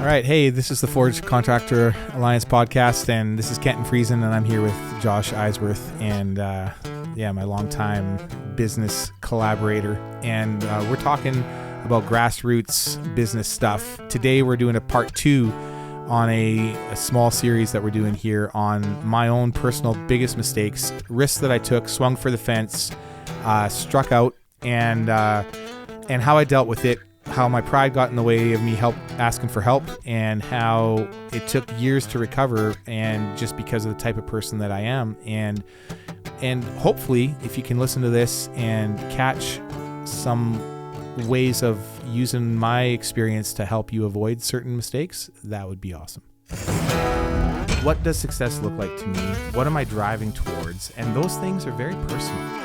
All right. Hey, this is the Forge Contractor Alliance podcast, and this is Kenton Friesen, and I'm here with Josh Eisworth and, my longtime business collaborator. And we're talking about grassroots business stuff. Today, we're doing a part 2 on a small series that we're doing here on my own personal biggest mistakes, risks that I took, swung for the fence, struck out, and how I dealt with it. How my pride got in the way of me asking for help, and how it took years to recover, and just because of the type of person that I am. And hopefully, if you can listen to this and catch some ways of using my experience to help you avoid certain mistakes, that would be awesome. What does success look like to me? What am I driving towards? And those things are very personal.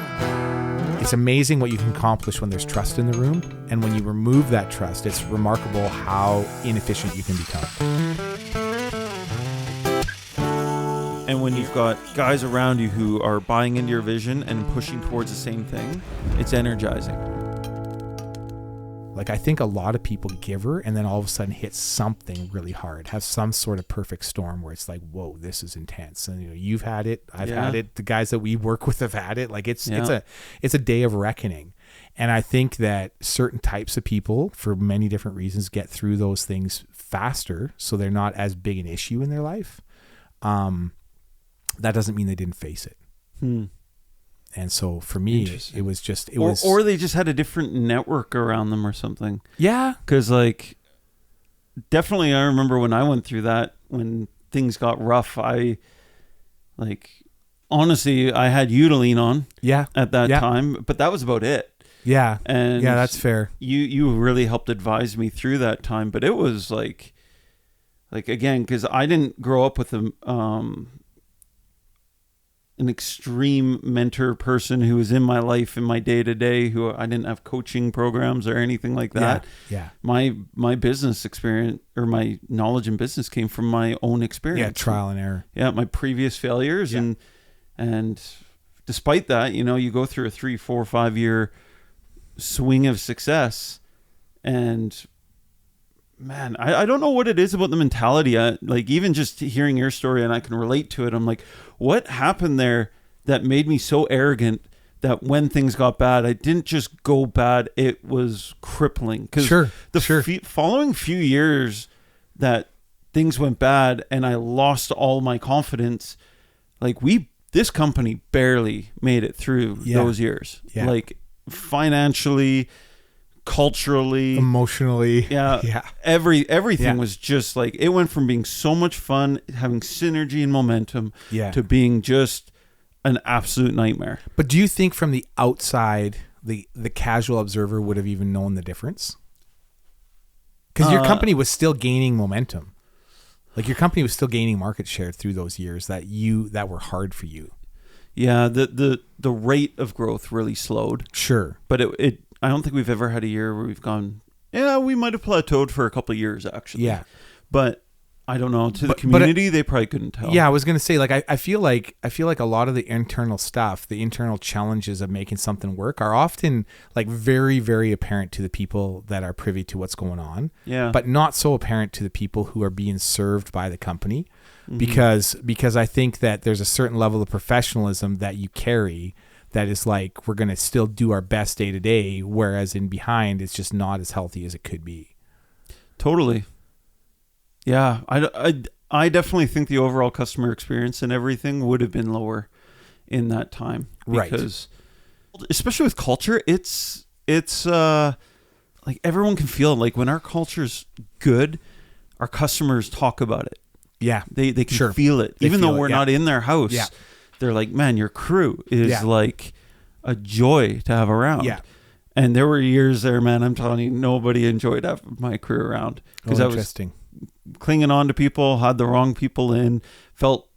It's amazing what you can accomplish when there's trust in the room, and when you remove that trust, it's remarkable how inefficient you can become. And when you've got guys around you who are buying into your vision and pushing towards the same thing, it's energizing. Like, I think a lot of people giver and then all of a sudden hit something really hard, have some sort of perfect storm where it's like, whoa, this is intense. And you've had it, I've had it, the guys that we work with have had it. Like it's a day of reckoning. And I think that certain types of people, for many different reasons, get through those things faster, so they're not as big an issue in their life. That doesn't mean they didn't face it. And so for me, it was or they just had a different network around them or something. Yeah. Because definitely I remember when I went through that, when things got rough, honestly, I had you to lean on at that time, but that was about it. Yeah. And that's fair. You really helped advise me through that time, but it was like again, because I didn't grow up with an extreme mentor person who was in my life in my day-to-day, who I didn't have coaching programs or anything like that. Yeah. My business experience, or my knowledge in business, came from my own experience. Yeah, trial and error. Yeah, my previous failures. Yeah. And despite that, you go through a 3, 4, 5 year swing of success, and man, I don't know what it is about the mentality. Even just hearing your story, and I can relate to it, I'm like, what happened there that made me so arrogant that when things got bad, I didn't just go bad, it was crippling. Because following few years that things went bad and I lost all my confidence, this company barely made it through those years. Yeah. Financially, culturally, emotionally, everything was just it went from being so much fun, having synergy and momentum, to being just an absolute nightmare. But do you think from the outside, the casual observer would have even known the difference? Because your company was still gaining momentum, your company was still gaining market share through those years that were hard for you. Yeah, the rate of growth really slowed. Sure, but it I don't think we've ever had a year where we've gone, we might have plateaued for a couple of years, actually. Yeah. But I don't know. To the community, they probably couldn't tell. Yeah, I was going to say, I feel like a lot of the internal stuff, the internal challenges of making something work are often very, very apparent to the people that are privy to what's going on. Yeah. But not so apparent to the people who are being served by the company. Mm-hmm. Because I think that there's a certain level of professionalism that you carry that is we're going to still do our best day to day, whereas in behind, it's just not as healthy as it could be. Totally. Yeah. I definitely think the overall customer experience and everything would have been lower in that time. Because, especially with culture, it's everyone can feel it. When our culture's good, our customers talk about it. Yeah. They can feel it. Even though we're not in their house. Yeah. They're like, man, your crew is a joy to have around. Yeah. And there were years there, man, I'm telling you, nobody enjoyed having my crew around. Because I was clinging on to people, had the wrong people in, felt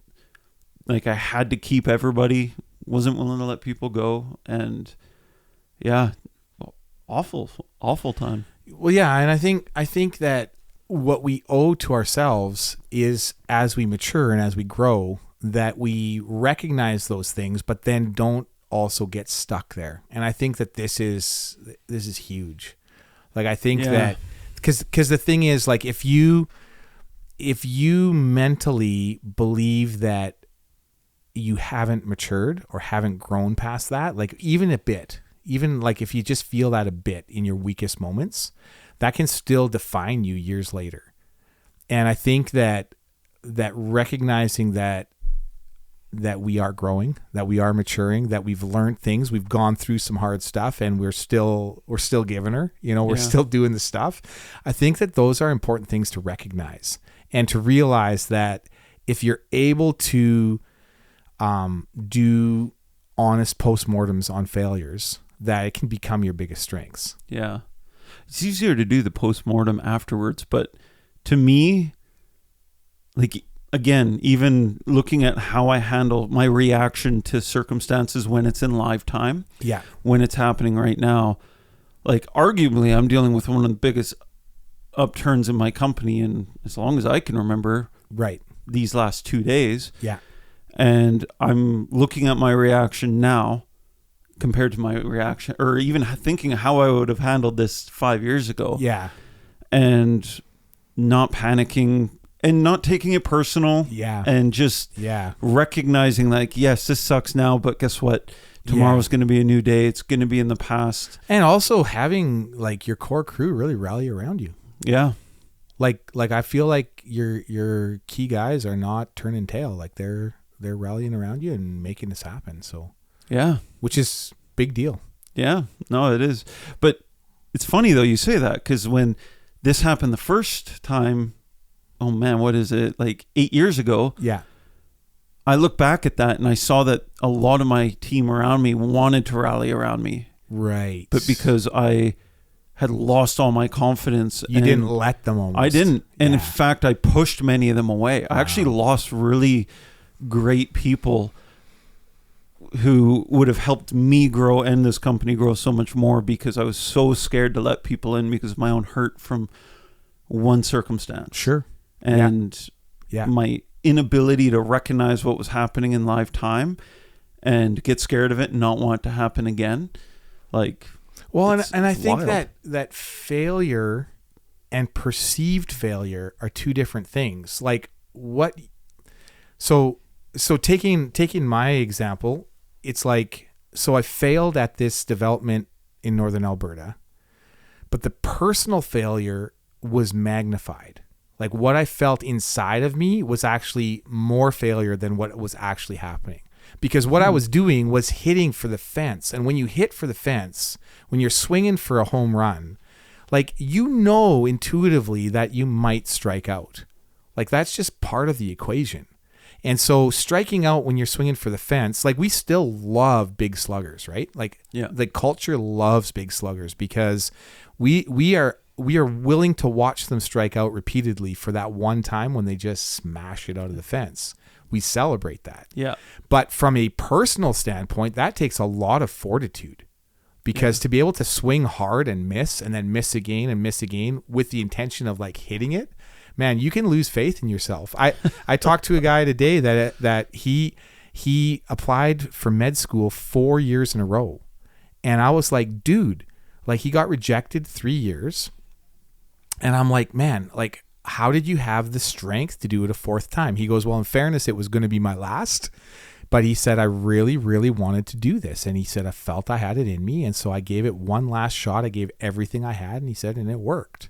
like I had to keep everybody, wasn't willing to let people go. And awful time. Well, yeah. And I think that what we owe to ourselves is, as we mature and as we grow, that we recognize those things, but then don't also get stuck there. And I think that this is huge. I think that because the thing is, if you if you mentally believe that you haven't matured or haven't grown past that, like even a bit, even like if you just feel that a bit in your weakest moments, that can still define you years later. And I think that recognizing that we are growing, that we are maturing, that we've learned things, we've gone through some hard stuff, and we're still giving her, we're still doing the stuff. I think that those are important things to recognize and to realize that if you're able to do honest postmortems on failures, that it can become your biggest strengths. Yeah. It's easier to do the postmortem afterwards, but to me, like, again, even looking at how I handle my reaction to circumstances when it's in live time, when it's happening right now, like arguably I'm dealing with one of the biggest upturns in my company, and as long as I can remember, these last 2 days. And I'm looking at my reaction now compared to my reaction, or even thinking how I would have handled this 5 years ago. And not panicking and not taking it personal. And just recognizing like, yes, this sucks now, but guess what? Tomorrow's going to be a new day. It's going to be in the past. And also having like your core crew really rally around you. Like I feel like your key guys are not turning tail. Like they're rallying around you and making this happen. So which is big deal. No, it is. But it's funny though you say that, because when this happened the first time, oh man, what is it? Like 8 years ago. I look back at that and I saw that a lot of my team around me wanted to rally around me. But because I had lost all my confidence. You didn't let them almost. I didn't. And in fact, I pushed many of them away. I actually lost really great people who would have helped me grow and this company grow so much more, because I was so scared to let people in because of my own hurt from one circumstance. And my inability to recognize what was happening in live time and get scared of it and not want it to happen again. Like, well, and I think wild. that failure and perceived failure are two different things. Like what, so taking my example, it's like, so I failed at this development in Northern Alberta, but the personal failure was magnified. Like what I felt inside of me was actually more failure than what was actually happening. Because what I was doing was hitting for the fence. And when you hit for the fence, when you're swinging for a home run, like, intuitively that you might strike out. Like that's just part of the equation. And so striking out when you're swinging for the fence, like we still love big sluggers, right? Like the culture loves big sluggers because we are willing to watch them strike out repeatedly for that one time when they just smash it out of the fence. We celebrate that. But from a personal standpoint, that takes a lot of fortitude, because to be able to swing hard and then miss again and miss again with the intention of like hitting it, man, you can lose faith in yourself. I talked to a guy today that he applied for med school 4 years in a row. And I was like, dude, like he got rejected 3 years. And I'm like, man, like, how did you have the strength to do it a fourth time? He goes, well, in fairness, it was going to be my last. But he said, I really, really wanted to do this. And he said, I felt I had it in me. And so I gave it one last shot. I gave everything I had. And he said, and it worked.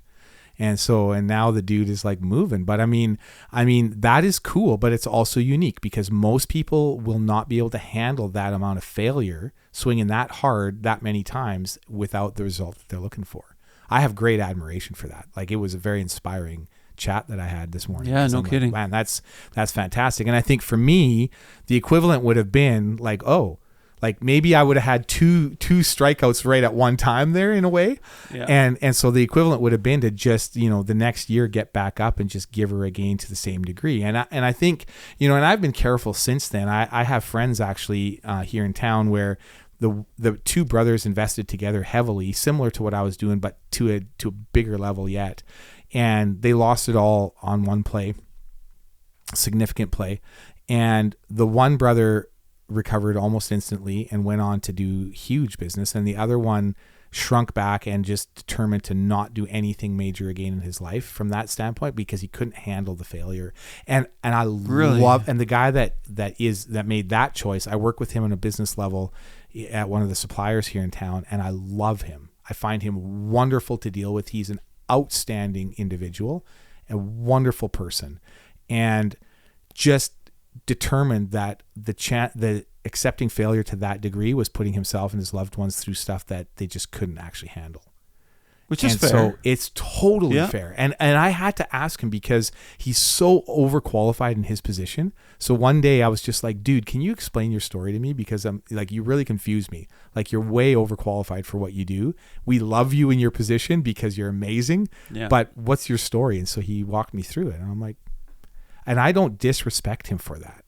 And now the dude is like moving. But I mean, that is cool, but it's also unique because most people will not be able to handle that amount of failure, swinging that hard that many times without the result that they're looking for. I have great admiration for that. Like it was a very inspiring chat that I had this morning. Yeah, no kidding. Like, man, that's fantastic. And I think for me, the equivalent would have been like, like maybe I would have had two strikeouts right at one time there in a way. And so the equivalent would have been to just, the next year get back up and just give her again to the same degree. And I think, and I've been careful since then. I have friends actually here in town where the two brothers invested together heavily, similar to what I was doing, but to a bigger level yet. And they lost it all on one play, significant play. And the one brother recovered almost instantly and went on to do huge business. And the other one shrunk back and just determined to not do anything major again in his life from that standpoint, because he couldn't handle the failure. And I Really? love, and the guy that made that choice, I work with him on a business level at one of the suppliers here in town, and I love him. I find him wonderful to deal with. He's an outstanding individual, a wonderful person, and just determined that the accepting failure to that degree was putting himself and his loved ones through stuff that they just couldn't actually handle. Which is fair. So it's totally fair. And I had to ask him because he's so overqualified in his position. So one day I was just like, dude, can you explain your story to me? Because I'm like, you really confused me. Like, you're way overqualified for what you do. We love you in your position because you're amazing. Yeah. But what's your story? And so he walked me through it. And I'm like, and I don't disrespect him for that.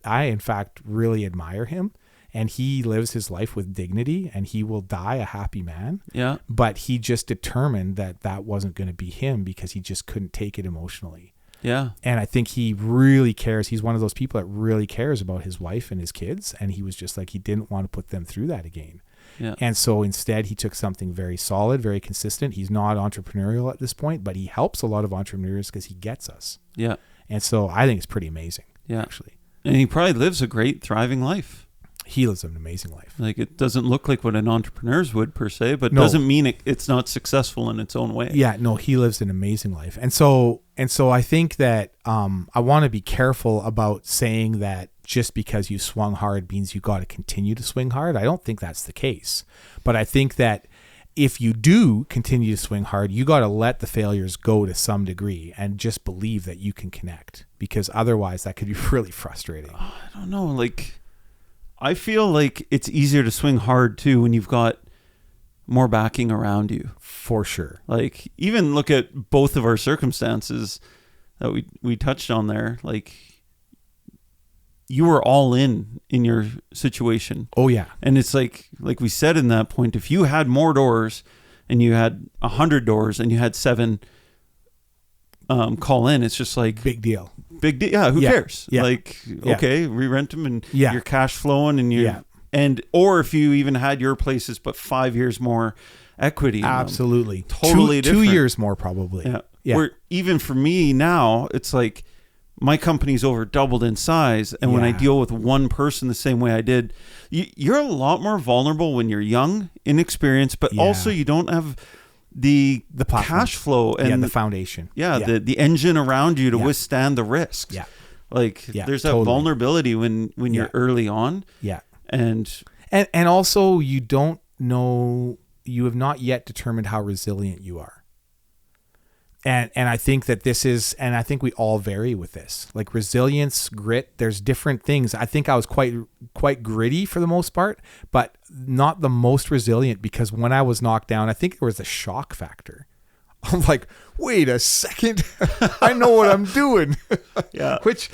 I in fact really admire him, and he lives his life with dignity, and he will die a happy man. Yeah. But he just determined that wasn't going to be him because he just couldn't take it emotionally. Yeah. And I think he really cares. He's one of those people that really cares about his wife and his kids. And he was just like, he didn't want to put them through that again. Yeah. And so instead he took something very solid, very consistent. He's not entrepreneurial at this point, but he helps a lot of entrepreneurs because he gets us. Yeah. And so I think it's pretty amazing. Yeah. Actually. And he probably lives a great, thriving life. He lives an amazing life. Like, it doesn't look like what an entrepreneur's would per se, but doesn't mean it's not successful in its own way. Yeah, no, he lives an amazing life. And so I think that I want to be careful about saying that just because you swung hard means you got to continue to swing hard. I don't think that's the case. But I think that if you do continue to swing hard, you got to let the failures go to some degree and just believe that you can connect, because otherwise that could be really frustrating. I don't know. Like, I feel like it's easier to swing hard too when you've got more backing around you. For sure. Like, even look at both of our circumstances that we touched on there. Like, you were all in your situation. Oh yeah. And it's like we said in that point, if you had more doors and you had 100 doors and you had 7 call in, it's just like big deal. Yeah. Who cares? Yeah. Like, okay, re-rent them and Yeah. you're cash flowing and or if you even had your places, but 5 years more equity. Absolutely. Totally different. 2 years more probably. Yeah. Yeah. Where even for me now, it's like, my company's over doubled in size. And when I deal with one person the same way I did, you're a lot more vulnerable when you're young, inexperienced, but also you don't have the cash flow and the foundation. The engine around you to withstand the risks. Yeah. Like there's that vulnerability when you're early on. Yeah. And also you don't know, you have not yet determined how resilient you are. And I think that this is, and I think we all vary with this, like resilience, grit. There's different things. I think I was quite gritty for the most part, but not the most resilient, because when I was knocked down, I think there was a shock factor. I'm like, wait a second, I know what I'm doing. Yeah. Which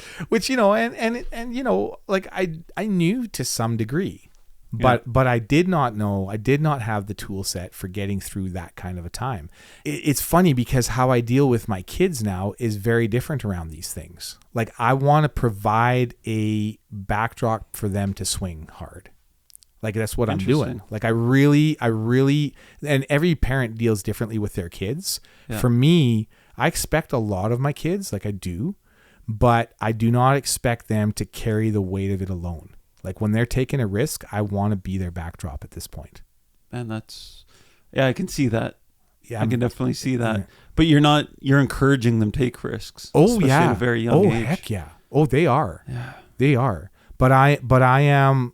you know, and you know, like I knew to some degree. But I did not know, I did not have the tool set for getting through that kind of a time. It's funny because how I deal with my kids now is very different around these things. Like, I want to provide a backdrop for them to swing hard. Like, that's what I'm doing. Like, I really, and every parent deals differently with their kids. Yeah. For me, I expect a lot of my kids, like I do, but I do not expect them to carry the weight of it alone. Like, when they're taking a risk, I want to be their backdrop at this point. And I can see that. Yeah, I can definitely see that. Yeah. But you're encouraging them to take risks. Oh, especially yeah. At a very young age. Oh, heck yeah. Oh, they are. Yeah. They are. But I am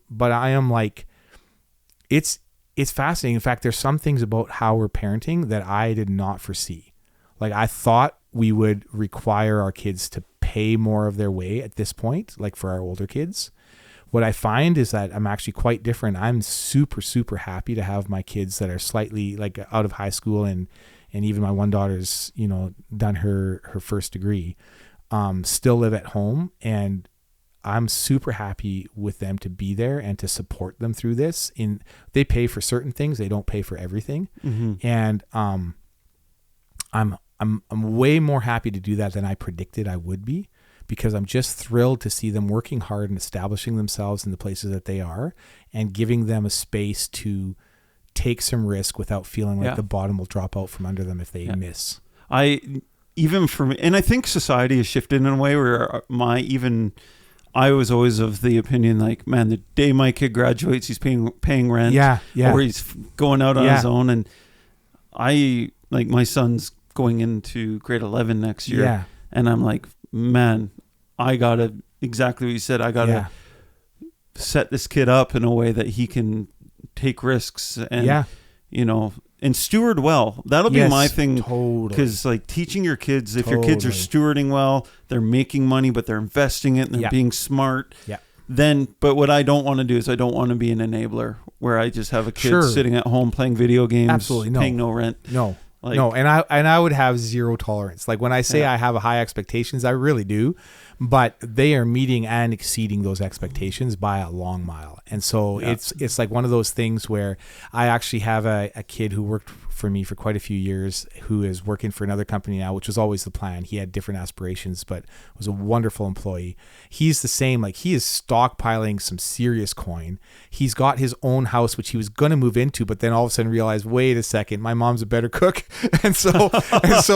like, it's fascinating. In fact, there's some things about how we're parenting that I did not foresee. Like, I thought we would require our kids to pay more of their way at this point, like for our older kids. What I find is that I'm actually quite different. I'm super, super happy to have my kids that are slightly like out of high school, and even my one daughter's, you know, done her first degree, still live at home. And I'm super happy with them to be there and to support them through this. They pay for certain things. They don't pay for everything. Mm-hmm. And I'm way more happy to do that than I predicted I would be, because I'm just thrilled to see them working hard and establishing themselves in the places that they are, and giving them a space to take some risk without feeling like Yeah. the bottom will drop out from under them if they miss. Even for me, and I think society has shifted in a way where I was always of the opinion, like, man, the day my kid graduates, he's paying rent, or he's going out on his own. And my son's going into grade 11 next year, and I'm like, man, I gotta, exactly what you said, I gotta set this kid up in a way that he can take risks and and steward well. That'll be my thing. Totally. Because like teaching your kids, if your kids are stewarding well, they're making money, but they're investing it and they're being smart. Yeah. But what I don't want to do is I don't want to be an enabler where I just have a kid sitting at home playing video games, absolutely paying no rent. No. And I would have zero tolerance. Like when I say I have high expectations, I really do, but they are meeting and exceeding those expectations by a long mile. And so it's like one of those things where I actually have a kid who worked for me for quite a few years who is working for another company now, which was always the plan. He had different aspirations, but was a wonderful employee. He's the same. Like he is stockpiling some serious coin. He's got his own house, which he was going to move into, but then all of a sudden realized, wait a second, my mom's a better cook. And so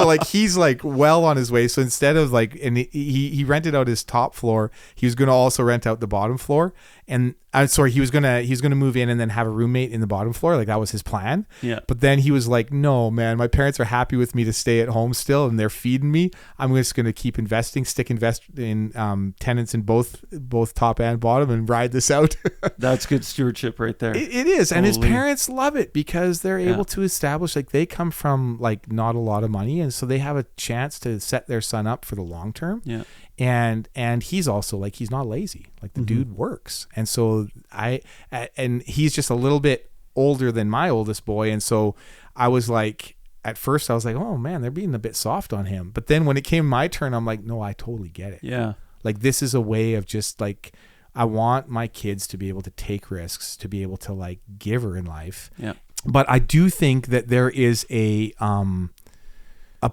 like he's like well on his way. So instead of like, and he rented out his top floor, he was going to also rent out the bottom floor. And I'm sorry, he was gonna move in and then have a roommate in the bottom floor. Like that was his plan. Yeah. But then he was like, no, man, my parents are happy with me to stay at home still, and they're feeding me. I'm just gonna keep invest in tenants in both top and bottom and ride this out. That's good stewardship right there. It is. Totally. And his parents love it because they're able to establish, like they come from like not a lot of money, and so they have a chance to set their son up for the long term. Yeah. And he's also like, he's not lazy. Like the dude works. And so and he's just a little bit older than my oldest boy. And so I was like, at first I was like, oh man, they're being a bit soft on him. But then when it came my turn, I'm like, no, I totally get it. Yeah. Like this is a way of just like, I want my kids to be able to take risks, to be able to like give her in life. Yeah. But I do think that there is a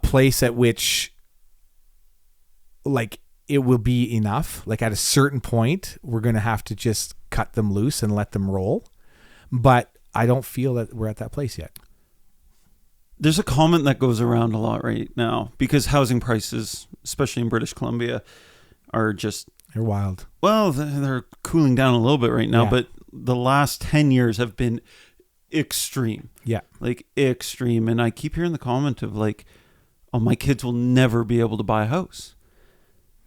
place at which like, it will be enough. Like at a certain point, we're going to have to just cut them loose and let them roll. But I don't feel that we're at that place yet. There's a comment that goes around a lot right now because housing prices, especially in British Columbia, are just... They're wild. Well, they're cooling down a little bit right now, but the last 10 years have been extreme. Yeah. Like extreme. And I keep hearing the comment of like, oh, my kids will never be able to buy a house.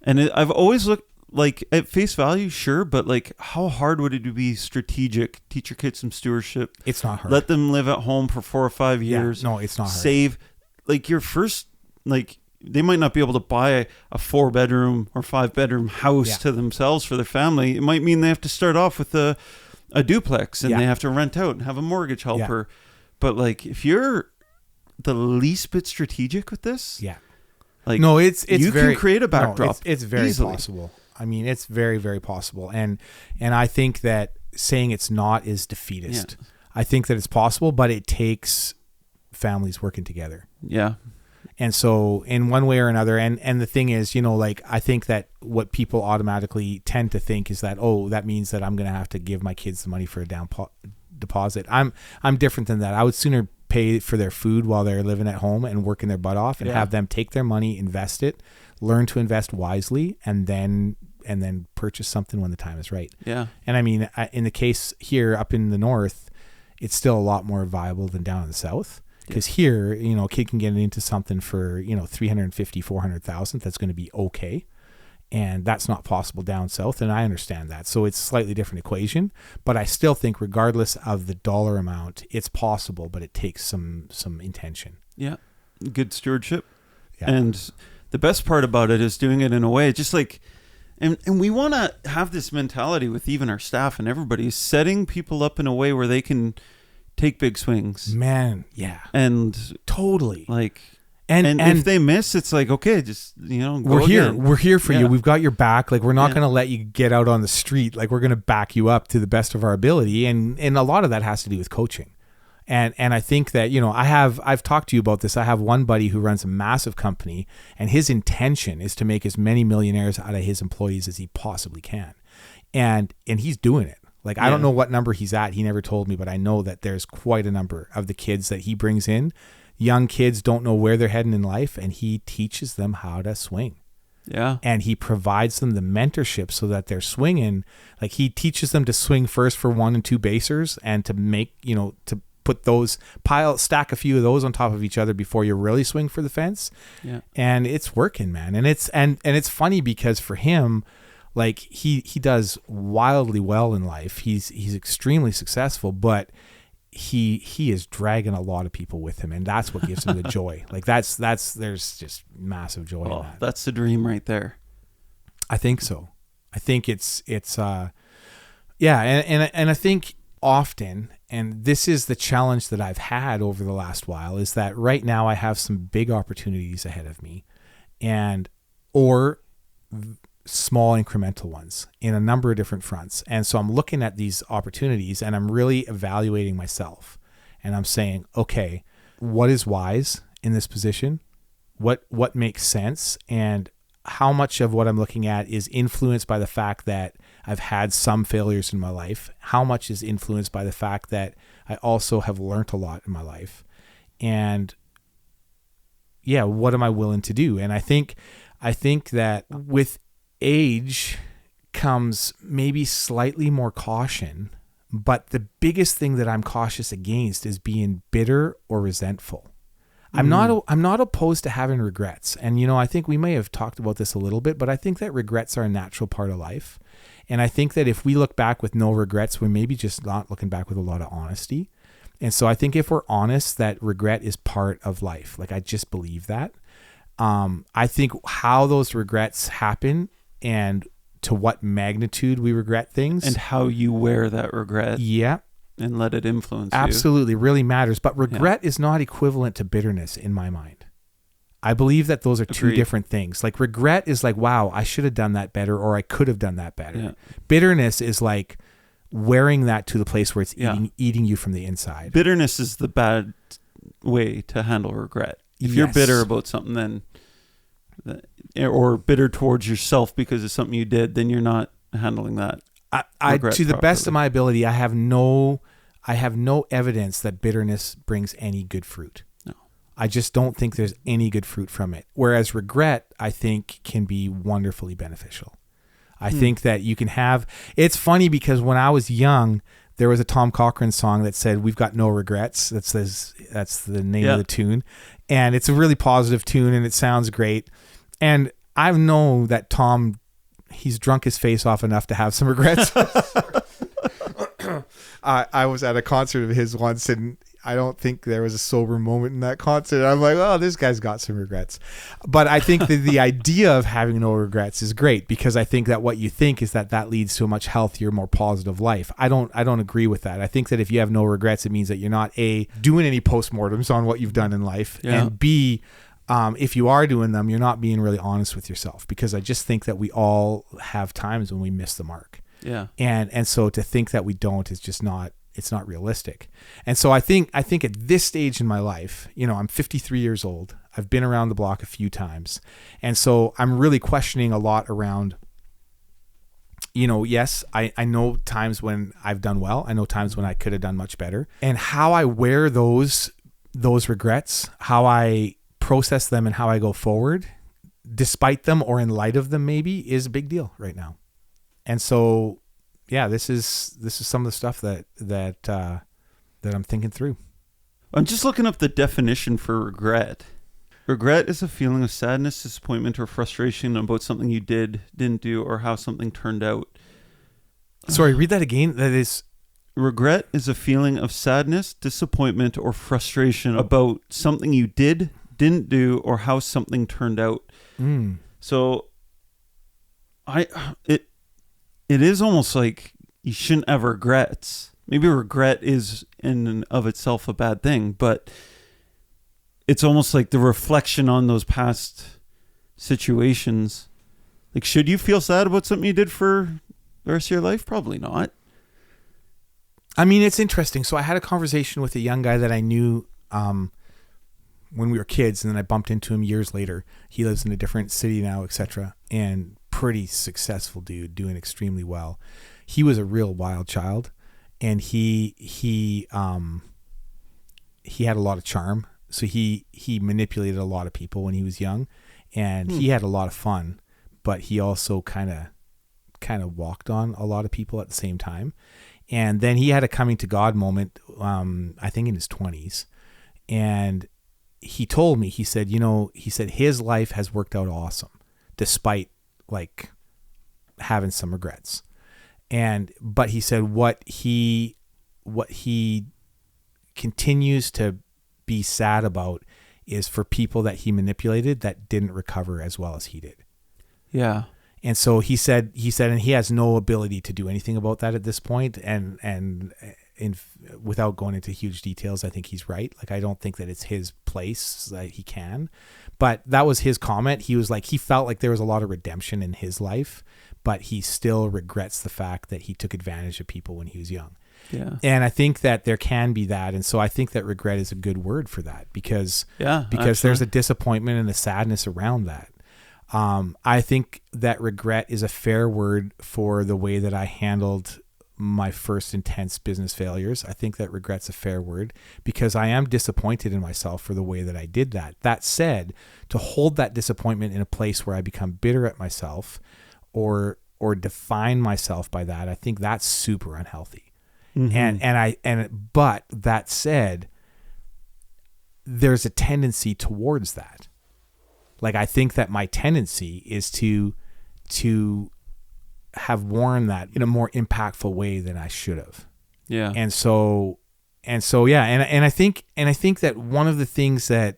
And I've always looked like at face value, sure, but like how hard would it be strategic? Teach your kids some stewardship. It's not hard. Let them live at home for 4 or 5 years. Yeah, no, it's not hard. Save. Like your first, like they might not be able to buy a 4-bedroom or 5-bedroom house to themselves for their family. It might mean they have to start off with a duplex and they have to rent out and have a mortgage helper. But like if you're the least bit strategic with this, like no, it's you very, can create a backdrop. No, it's very easily. possible. I mean, it's very, very possible. And I think that saying it's not is defeatist. Yeah. I think that it's possible, but it takes families working together. Yeah. And so in one way or another, and the thing is, you know, like I think that what people automatically tend to think is that, oh, that means that I'm going to have to give my kids the money for a down deposit. I'm different than that. I would sooner pay for their food while they're living at home and working their butt off and have them take their money, invest it, learn to invest wisely, and then purchase something when the time is right. Yeah. And I mean, in the case here up in the north, it's still a lot more viable than down in the south. Because here, you know, a kid can get into something for, you know, 350, 400,000. That's going to be okay. And that's not possible down south. And I understand that. So it's a slightly different equation. But I still think regardless of the dollar amount, it's possible, but it takes some intention. Yeah. Good stewardship. Yeah. And the best part about it is doing it in a way just like, and we want to have this mentality with even our staff and everybody, setting people up in a way where they can take big swings. Man, yeah. And totally. Like, and if they miss, it's like, okay, just, you know, go we're here. again. We're here for you. We've got your back. Like, we're not going to let you get out on the street. Like, we're going to back you up to the best of our ability. And a lot of that has to do with coaching. And I think that, you know, I've talked to you about this. I have one buddy who runs a massive company, and his intention is to make as many millionaires out of his employees as he possibly can. And he's doing it. Like, I don't know what number he's at. He never told me, but I know that there's quite a number of the kids that he brings in. Young kids don't know where they're heading in life, and he teaches them how to swing. Yeah. And he provides them the mentorship so that they're swinging. Like, he teaches them to swing first for 1 and 2 basers, and to make, to put those stack a few of those on top of each other before you really swing for the fence. Yeah. And it's working, man. And it's funny because for him, like, he does wildly well in life. He's extremely successful, but he is dragging a lot of people with him, and that's what gives him the joy. Like, there's just massive joy in that. That's the dream right there. I think so. I think it's yeah, and I think often, and this is the challenge that I've had over the last while, is that right now I have some big opportunities ahead of me, or small incremental ones in a number of different fronts. And so I'm looking at these opportunities and I'm really evaluating myself, and I'm saying, okay, what is wise in this position? What makes sense? And how much of what I'm looking at is influenced by the fact that I've had some failures in my life? How much is influenced by the fact that I also have learned a lot in my life? And yeah, what am I willing to do? And I think that with age comes maybe slightly more caution, but the biggest thing that I'm cautious against is being bitter or resentful. I'm not opposed to having regrets. And, I think we may have talked about this a little bit, but I think that regrets are a natural part of life. And I think that if we look back with no regrets, we're maybe just not looking back with a lot of honesty. And so I think if we're honest, that regret is part of life. Like, I just believe that. I think how those regrets happen and to what magnitude we regret things. And how you wear that regret. Yeah. And let it influence you. Absolutely, really matters. But regret is not equivalent to bitterness in my mind. I believe that those are two different things. Like, regret is like, wow, I should have done that better, or I could have done that better. Yeah. Bitterness is like wearing that to the place where it's eating you from the inside. Bitterness is the bad way to handle regret. If you're bitter about something, or bitter towards yourself because of something you did, then you're not handling that. I to the best of my ability, I have no evidence that bitterness brings any good fruit. No. I just don't think there's any good fruit from it. Whereas regret, I think, can be wonderfully beneficial. I think that you can have, it's funny because when I was young, there was a Tom Cochrane song that said, "We've got no regrets." That's the name of the tune. And it's a really positive tune and it sounds great. And I know that Tom, he's drunk his face off enough to have some regrets. I was at a concert of his once, and I don't think there was a sober moment in that concert. I'm like, oh, this guy's got some regrets. But I think that the idea of having no regrets is great, because I think that what you think is that leads to a much healthier, more positive life. I don't agree with that. I think that if you have no regrets, it means that you're not A, doing any postmortems on what you've done in life, and B, if you are doing them, you're not being really honest with yourself, because I just think that we all have times when we miss the mark. Yeah. And so to think that we don't is just not, it's not realistic. And so I think at this stage in my life, I'm 53 years old. I've been around the block a few times. And so I'm really questioning a lot around, yes, I know times when I've done well. I know times when I could have done much better. And how I wear those regrets, how I process them and how I go forward, despite them or in light of them maybe, is a big deal right now. And so, yeah, this is some of the stuff that I'm thinking through. I'm just looking up the definition for regret. Regret is a feeling of sadness, disappointment, or frustration about something you didn't do, or how something turned out. Sorry, read that again. That is... Regret is a feeling of sadness, disappointment, or frustration about something you didn't do, or how something turned out. So it is almost like you shouldn't have regrets. Maybe regret is in and of itself a bad thing, but it's almost like the reflection on those past situations. Like, should you feel sad about something you did for the rest of your life? Probably not. I mean, it's interesting. So I had a conversation with a young guy that I knew when we were kids, and then I bumped into him years later. He lives in a different city now, etc. And pretty successful dude, doing extremely well. he was a real wild child, and he had a lot of charm. So he manipulated a lot of people when he was young, and he had a lot of fun, but he also kind of walked on a lot of people at the same time. And then he had a coming to God moment, I think in his 20s. And he told me, he said his life has worked out awesome despite like having some regrets. But he said what he continues to be sad about is for people that he manipulated that didn't recover as well as he did. Yeah. And so he said, and he has no ability to do anything about that at this point. And without going into huge details, I think he's right. Like, I don't think that it's his place that he can, but that was his comment. He was like, he felt like there was a lot of redemption in his life, but he still regrets the fact that he took advantage of people when he was young. Yeah. And I think that there can be that. And so I think that regret is a good word for that because there's a disappointment and a sadness around that. I think that regret is a fair word for the way that I handled my first intense business failures. I think that regret's a fair word because I am disappointed in myself for the way that I did that. That said, to hold that disappointment in a place where I become bitter at myself or define myself by that, I think that's super unhealthy. Mm-hmm. But that said, there's a tendency towards that. Like, I think that my tendency is to have worn that in a more impactful way than I should have. Yeah. And so yeah. And I think that one of the things that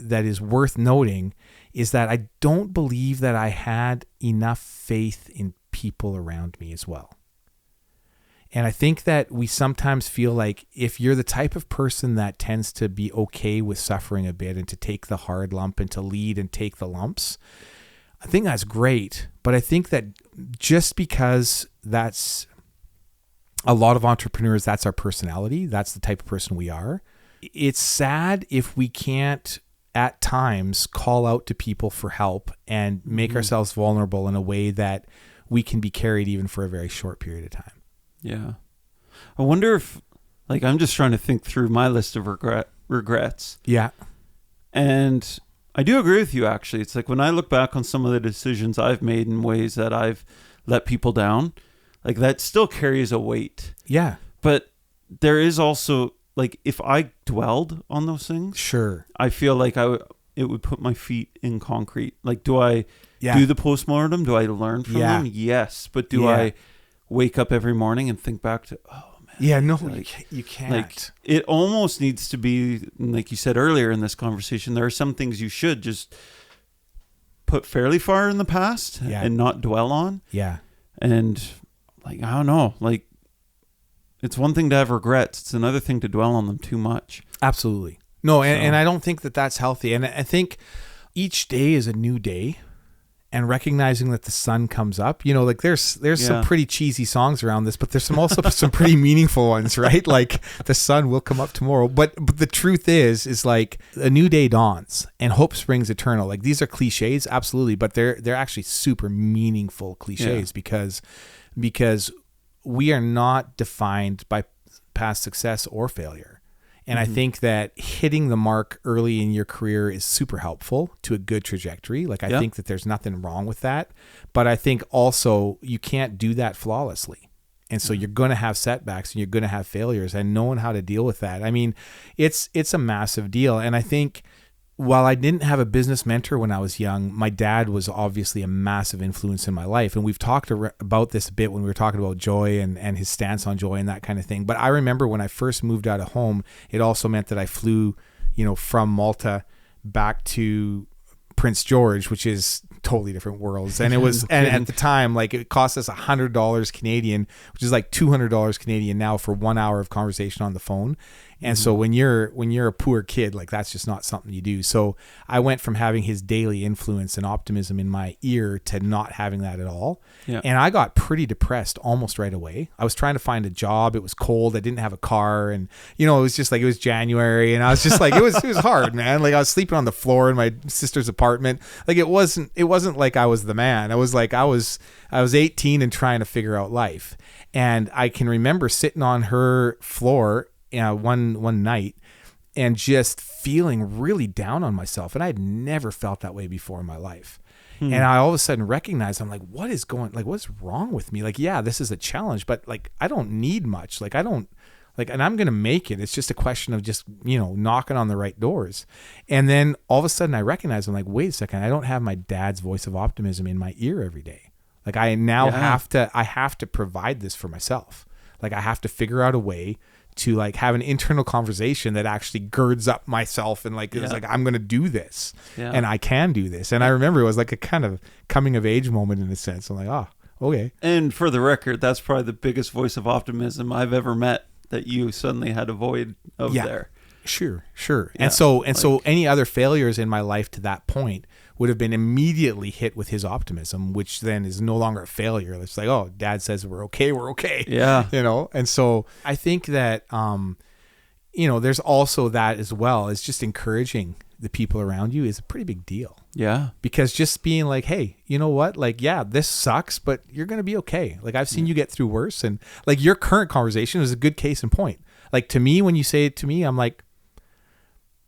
is worth noting is that I don't believe that I had enough faith in people around me as well. And I think that we sometimes feel like if you're the type of person that tends to be okay with suffering a bit and to take the hard lump and to lead and take the lumps, I think that's great. But I think that just because that's a lot of entrepreneurs, that's our personality, that's the type of person we are, it's sad if we can't at times call out to people for help and make ourselves vulnerable in a way that we can be carried even for a very short period of time. Yeah. I wonder if, like, I'm just trying to think through my list of regrets. Yeah. And I do agree with you, actually. It's like when I look back on some of the decisions I've made in ways that I've let people down, like, that still carries a weight. Yeah. But there is also, like, if I dwelled on those things, sure, I feel like it would put my feet in concrete. Like, do I do the postmortem? Do I learn from them? Yes. But do I wake up every morning and think back to, oh man. Yeah, no, like, you can't. Like, it almost needs to be, like you said earlier in this conversation, there are some things you should just put fairly far in the past and not dwell on. Yeah. And, like, I don't know, like, it's one thing to have regrets. It's another thing to dwell on them too much. Absolutely. No, and I don't think that that's healthy. And I think each day is a new day. And recognizing that the sun comes up, like there's some pretty cheesy songs around this, but there's also some pretty meaningful ones, right? Like, the sun will come up tomorrow. But the truth is like a new day dawns and hope springs eternal. Like, these are cliches, absolutely, but they're actually super meaningful cliches because we are not defined by past success or failure. And I think that hitting the mark early in your career is super helpful to a good trajectory. Like, I think that there's nothing wrong with that. But I think also you can't do that flawlessly. And so you're going to have setbacks and you're going to have failures, and knowing how to deal with that. I mean, it's a massive deal. And I think while I didn't have a business mentor when I was young, my dad was obviously a massive influence in my life. And we've talked about this a bit when we were talking about joy and his stance on joy and that kind of thing. But I remember when I first moved out of home, it also meant that I flew, from Malta back to Prince George, which is totally different worlds. And it was, and at the time, like, it cost us $100 Canadian, which is like $200 Canadian now for 1 hour of conversation on the phone. And so when you're a poor kid, like that's just not something you do. So I went from having his daily influence and optimism in my ear to not having that at all. Yeah. And I got pretty depressed almost right away. I was trying to find a job. It was cold. I didn't have a car. And, it was just like, it was January. And I was just like, it was hard, man. Like I was sleeping on the floor in my sister's apartment. Like it wasn't like I was the man. I was like, I was 18 and trying to figure out life. And I can remember sitting on her floor one night and just feeling really down on myself. And I had never felt that way before in my life. And I all of a sudden recognized, I'm like, what's wrong with me? Like, yeah, this is a challenge, but like, I don't need much. Like, and I'm going to make it. It's just a question of just, knocking on the right doors. And then all of a sudden I recognized, I'm like, wait a second, I don't have my dad's voice of optimism in my ear every day. Like I now have to provide this for myself. Like I have to figure out a way to like have an internal conversation that actually girds up myself and like, it's like, I'm going to do this and I can do this. And I remember it was like a kind of coming of age moment in a sense. I'm like, oh, okay. And for the record, that's probably the biggest voice of optimism I've ever met that you suddenly had a void of there. Sure. And so any other failures in my life to that point would have been immediately hit with his optimism, which then is no longer a failure. It's like, oh, dad says we're okay. Yeah. And so I think that, there's also that as well. It's just encouraging the people around you is a pretty big deal. Yeah. Because just being like, hey, you know what? Like, yeah, this sucks, but you're going to be okay. Like I've seen you get through worse. And like your current conversation is a good case in point. Like to me, when you say it to me, I'm like,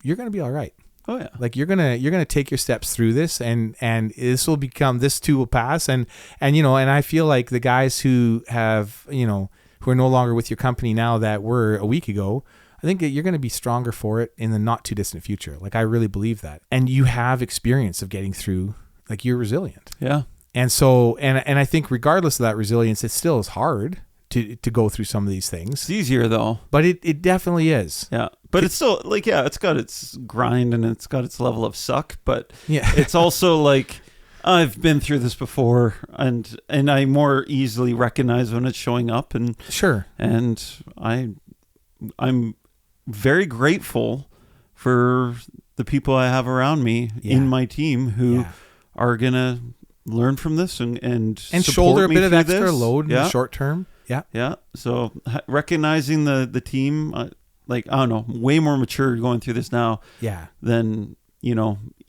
you're going to be all right. Oh yeah. Like you're going to take your steps through this and this too will pass. And I feel like the guys who have, who are no longer with your company now that were a week ago, I think that you're going to be stronger for it in the not too distant future. Like I really believe that. And you have experience of getting through, like you're resilient. Yeah. And so, and I think regardless of that resilience, it still is hard to go through some of these things. It's easier though. But it definitely is. Yeah. But it's still like, it's got its grind and it's got its level of suck, but yeah, it's also like, I've been through this before and I more easily recognize when it's showing up and sure. And I'm very grateful for the people I have around me in my team who are going to learn from this and shoulder a bit of extra this. load in the short term. Yeah. Yeah. So recognizing the team, I don't know, way more mature going through this now than,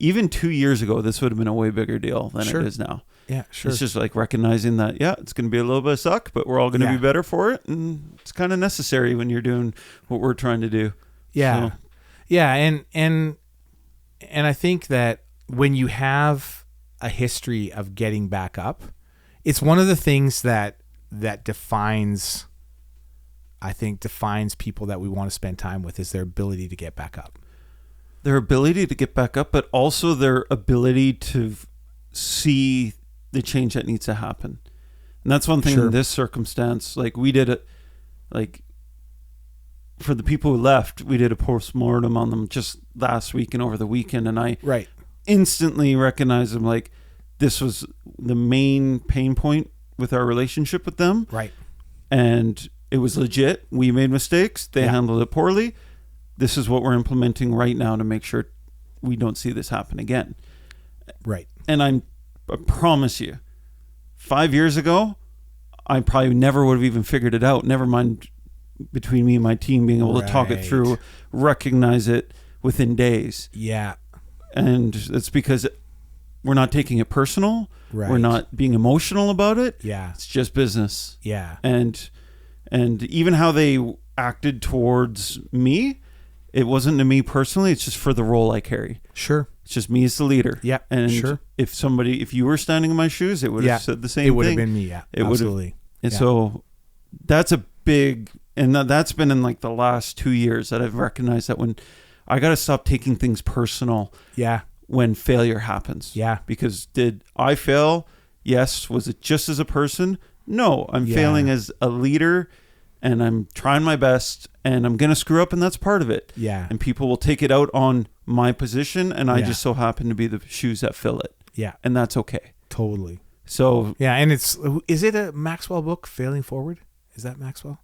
even 2 years ago, this would have been a way bigger deal than it is now. Yeah, sure. It's just like recognizing that, it's going to be a little bit of suck, but we're all going to be better for it. And it's kind of necessary when you're doing what we're trying to do. Yeah. So. Yeah. And I think that when you have a history of getting back up, it's one of the things that defines people that we want to spend time with is their ability to get back up. Their ability to get back up, but also their ability to see the change that needs to happen. And that's one thing in this circumstance. Like we did it, like for the people who left, we did a postmortem on them just last week and over the weekend. And I instantly recognized them. Like this was the main pain point with our relationship with them. Right. And it was legit. We made mistakes. They handled it poorly. This is what we're implementing right now to make sure we don't see this happen again. Right. And I promise you, 5 years ago, I probably never would have even figured it out. Never mind between me and my team being able to talk it through, recognize it within days. Yeah. And it's because we're not taking it personal. Right. We're not being emotional about it. Yeah. It's just business. Yeah. And even how they acted towards me, it wasn't to me personally. It's just for the role I carry. Sure. It's just me as the leader. Yeah. And if you were standing in my shoes, it would have said the same thing. It would have been me. Yeah. It absolutely. And so that's a big, and that's been in like the last 2 years that I've recognized that when I got to stop taking things personal. Yeah. When failure happens. Yeah. Because did I fail? Yes. Was it just as a person? No, I'm failing as a leader and I'm trying my best and I'm going to screw up and that's part of it. Yeah. And people will take it out on my position and I just so happen to be the shoes that fill it. Yeah. And that's okay. Totally. So. Yeah. And is it a Maxwell book, Failing Forward? Is that Maxwell?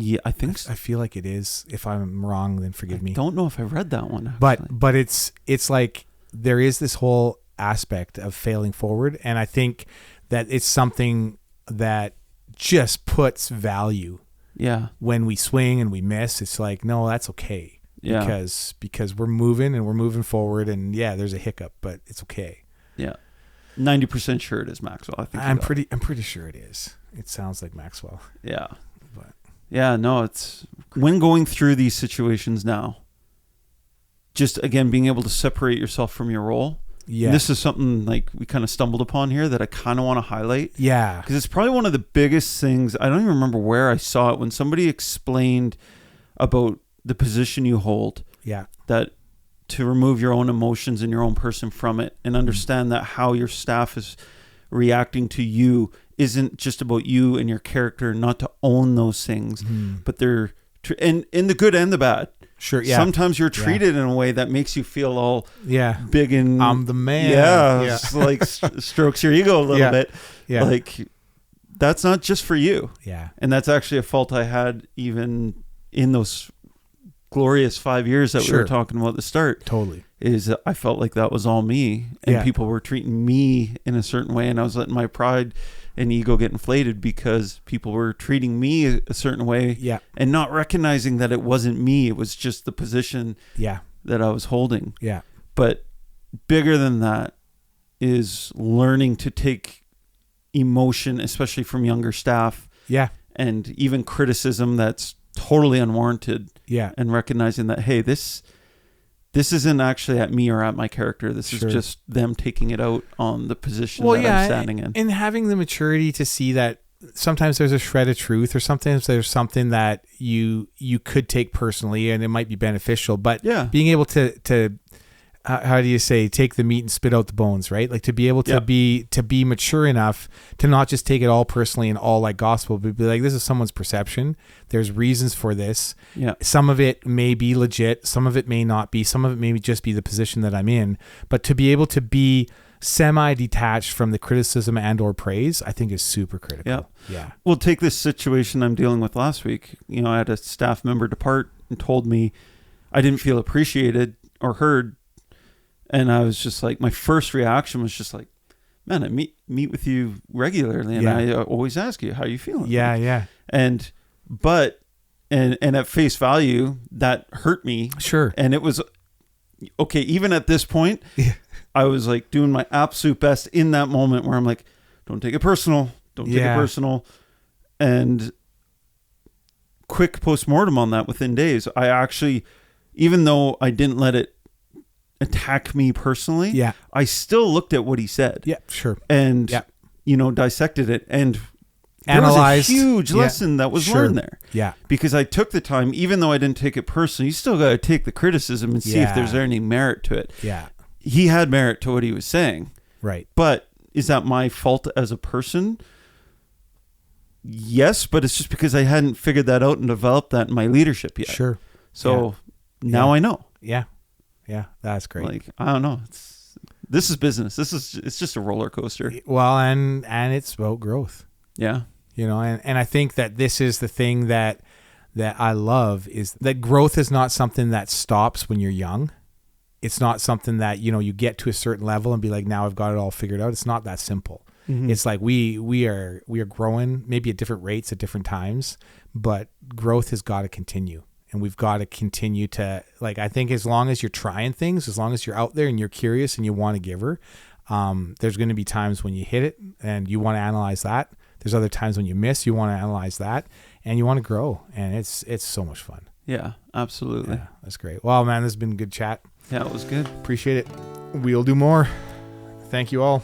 Yeah, I think so. I feel like it is. If I'm wrong, then forgive me. Don't know if I read that one. Actually. But it's like there is this whole aspect of failing forward, and I think that it's something that just puts value. Yeah. When we swing and we miss, it's like, no, that's okay. Yeah. Because we're moving forward, and yeah, there's a hiccup, but it's okay. Yeah. 90% sure it is Maxwell. I think I'm pretty sure it is. It sounds like Maxwell. Yeah. But yeah, no, it's when going through these situations now, just again being able to separate yourself from your role. Yeah. And this is something like we kind of stumbled upon here that I kind of want to highlight. Yeah. Because it's probably one of the biggest things. I don't even remember where I saw it when somebody explained about the position you hold. Yeah. That to remove your own emotions and your own person from it and understand that how your staff is reacting to you isn't just about you and your character, not to own those things, but they're and in the good and the bad. Sure. Yeah. Sometimes you're treated in a way that makes you feel all big and I'm the man. Yeah. Like strokes your ego a little bit. Yeah. Like that's not just for you. Yeah. And that's actually a fault I had even in those glorious 5 years that we were talking about at the start. Totally. Is I felt like that was all me and people were treating me in a certain way, and I was letting my pride and ego get inflated because people were treating me a certain way and not recognizing that it wasn't me. It was just the position that I was holding. Yeah. But bigger than that is learning to take emotion, especially from younger staff. Yeah. And even criticism that's totally unwarranted. Yeah. And recognizing that, hey, this isn't actually at me or at my character. This is just them taking it out on the position that I'm standing in. And having the maturity to see that sometimes there's a shred of truth, or sometimes there's something that you could take personally and it might be beneficial. But being able to how do you say, take the meat and spit out the bones, right? Like to be able to be mature enough to not just take it all personally and all like gospel, but be like, this is someone's perception. There's reasons for this. Yeah. Some of it may be legit. Some of it may not be. Some of it may just be the position that I'm in. But to be able to be semi-detached from the criticism and or praise, I think is super critical. Yeah. Yeah. Well, take this situation I'm dealing with last week. You know, I had a staff member depart and told me I didn't feel appreciated or heard. And I was just like, my first reaction was just like, man, I meet with you regularly, and I always ask you, how are you feeling? Yeah, yeah. And at face value, that hurt me. Sure. And it was okay. Even at this point, I was like doing my absolute best in that moment where I'm like, don't take it personal. Don't take it personal. And quick postmortem on that within days. I actually, even though I didn't let it attack me personally, I still looked at what he said. Yeah, sure. And, dissected it and analyzed. There was a huge lesson that was learned there. Yeah. Because I took the time, even though I didn't take it personally, you still got to take the criticism and see if there's any merit to it. Yeah. He had merit to what he was saying. Right. But is that my fault as a person? Yes, but it's just because I hadn't figured that out and developed that in my leadership yet. Sure. So now I know. Yeah. Yeah, that's great. Like, I don't know. This is business. It's just a roller coaster. Well, and it's about growth. Yeah. And I think that this is the thing that I love, is that growth is not something that stops when you're young. It's not something that, you get to a certain level and be like, now I've got it all figured out. It's not that simple. Mm-hmm. It's like we are growing maybe at different rates at different times, but growth has got to continue. And we've got to continue to, like, I think as long as you're trying things, as long as you're out there and you're curious and you want to give her, there's going to be times when you hit it and you want to analyze that. There's other times when you miss, you want to analyze that, and you want to grow. And it's so much fun. Yeah, absolutely. Yeah, that's great. Well, man, this has been a good chat. Yeah, it was good. Appreciate it. We'll do more. Thank you all.